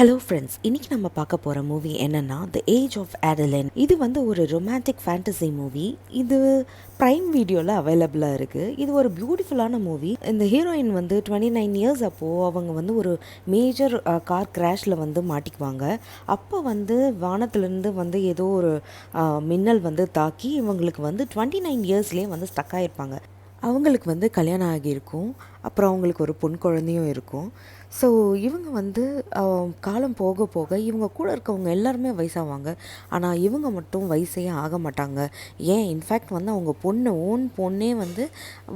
Hello friends, இன்றைக்கி நம்ம பார்க்க போகிற மூவி என்னென்னா த ஏஜ் ஆஃப் ஆடலைன். இது வந்து ஒரு ரொமான்டிக் ஃபேண்டசி மூவி. இது ப்ரைம் வீடியோவில் அவைலபிளாக இருக்குது. இது ஒரு பியூட்டிஃபுல்லான மூவி. இந்த ஹீரோயின் வந்து 29 இயர்ஸ் அப்போது அவங்க வந்து ஒரு மேஜர் கார் கிராஷில் வந்து மாட்டிக்குவாங்க. அப்போ வந்து வானத்துலேருந்து வந்து ஏதோ ஒரு மின்னல் வந்து தாக்கி இவங்களுக்கு வந்து 29 இயர்ஸ்லேயே வந்து ஸ்டக் ஆகிருப்பாங்க. அவங்களுக்கு வந்து கல்யாணம் ஆகியிருக்கும். அப்புறம் அவங்களுக்கு ஒரு பொன் குழந்தையும் இருக்கும். ஸோ இவங்க வந்து காலம் போக போக இவங்க கூட இருக்கவங்க எல்லாருமே வயசாவாங்க. ஆனால் இவங்க மட்டும் வயசே ஆக மாட்டாங்க. ஏன், இன்ஃபேக்ட் வந்து அவங்க ஓன் பொண்ணே வந்து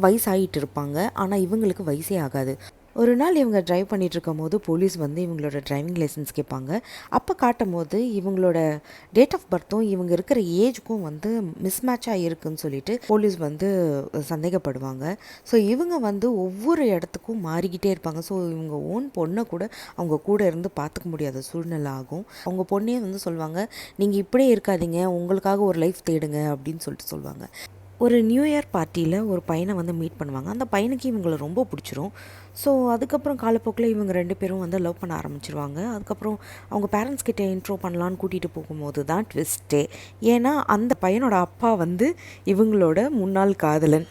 வயசாகிட்டு இருப்பாங்க. ஆனால் இவங்களுக்கு வயசே ஆகாது. ஒரு நாள் இவங்க ட்ரைவ் பண்ணிகிட்ருக்கும் போது போலீஸ் வந்து இவங்களோட டிரைவிங் லைசன்ஸ் கேட்பாங்க. அப்போ காட்டும் போது இவங்களோட டேட் ஆஃப் பர்த்தும் இவங்க இருக்கிற ஏஜுக்கும் வந்து மிஸ்மேட்சாக இருக்குதுன்னு சொல்லிட்டு போலீஸ் வந்து சந்தேகப்படுவாங்க. ஸோ இவங்க வந்து ஒவ்வொரு இடத்துக்கும் மாறிக்கிட்டே இருப்பாங்க. ஸோ இவங்க ஓன் பொண்ணை கூட அவங்க கூட இருந்து பார்த்துக்க முடியாத சூழ்நிலை ஆகும். அவங்க பொண்ணே வந்து சொல்லுவாங்க, நீங்கள் இப்படியே இருக்காதீங்க, உங்களுக்காக ஒரு லைஃப் தேடுங்க அப்படின்னு சொல்லிட்டு சொல்லுவாங்க. ஒரு நியூ இயர் பார்ட்டியில் ஒரு பையனை வந்து மீட் பண்ணுவாங்க. அந்த பையனுக்கு இவங்களை ரொம்ப பிடிச்சிரும். ஸோ அதுக்கப்புறம் காலப்போக்கில் இவங்க 2 பேரும் வந்து லவ் பண்ண ஆரம்பிச்சிருவாங்க. அதுக்கப்புறம் அவங்க பேரண்ட்ஸ் கிட்டே இன்ட்ரோ பண்ணலான்னு கூட்டிகிட்டு போகும்போது தான் ட்விஸ்ட்டே. ஏன்னா அந்த பையனோட அப்பா வந்து இவங்களோட முன்னாள் காதலன்.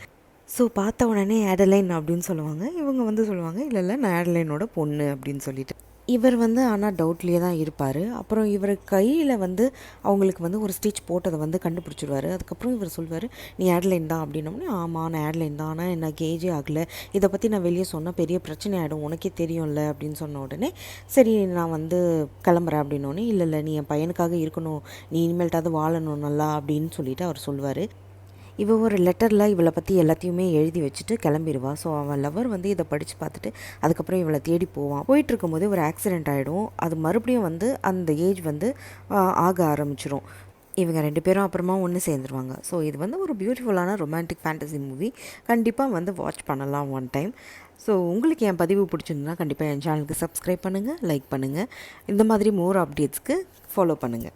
ஸோ பார்த்த உடனே ஆடலைன் அப்படின்னு சொல்லுவாங்க. இவங்க வந்து சொல்லுவாங்க, இல்லை நான் ஆடலைனோட பொண்ணு அப்படின்னு சொல்லிட்டு. இவர் வந்து ஆனால் டவுட்லேயே தான் இருப்பார். அப்புறம் இவர் கையில் வந்து அவங்களுக்கு வந்து ஒரு ஸ்டிச் போட்டதை வந்து கண்டுபிடிச்சிடுவார். அதுக்கப்புறம் இவர் சொல்வார், நீ ஆட்லைன் தான் அப்படின்னோடனே, ஆமாம் நான் ஆட்லைன் தான், ஆனால் எனக்கு ஏஜே ஆகலை, இதை பற்றி நான் வெளியே சொன்னால் பெரிய பிரச்சனை ஆகிடும், உனக்கே தெரியும்ல அப்படின்னு சொன்ன உடனே, சரி நான் வந்து கிளம்புறேன் அப்படின்னோடனே, இல்லை நீ என் பையனுக்காக இருக்கணும், நீ இனிமேல்ட்டாவது வாழணும் நல்லா அப்படின்னு சொல்லிட்டு அவர் சொல்வார். இவள் ஒரு லெட்டரில் இவளை பற்றி எல்லாத்தையுமே எழுதி வச்சுட்டு கிளம்பிடுவா. ஸோ அவன் லவர் வந்து இதை படித்து பார்த்துட்டு அதுக்கப்புறம் இவளை தேடி போவான். போயிட்டுருக்கும் போது ஒரு ஆக்சிடெண்ட் ஆகிடும். அது மறுபடியும் வந்து அந்த ஏஜ் வந்து ஆக ஆரம்பிச்சிடும். இவங்க 2 பேரும் அப்புறமா ஒன்று சேர்ந்துருவாங்க. ஸோ இது வந்து ஒரு பியூட்டிஃபுல்லான ரொமான்டிக் ஃபேண்டசி மூவி. கண்டிப்பாக வந்து வாட்ச் பண்ணலாம் ஒன் டைம். ஸோ உங்களுக்கு என் பதிவு பிடிச்சிருந்தா கண்டிப்பாக என் சேனலுக்கு சப்ஸ்கிரைப் பண்ணுங்கள், லைக் பண்ணுங்கள். இந்த மாதிரி மோர் அப்டேட்ஸ்க்கு ஃபாலோ பண்ணுங்கள்.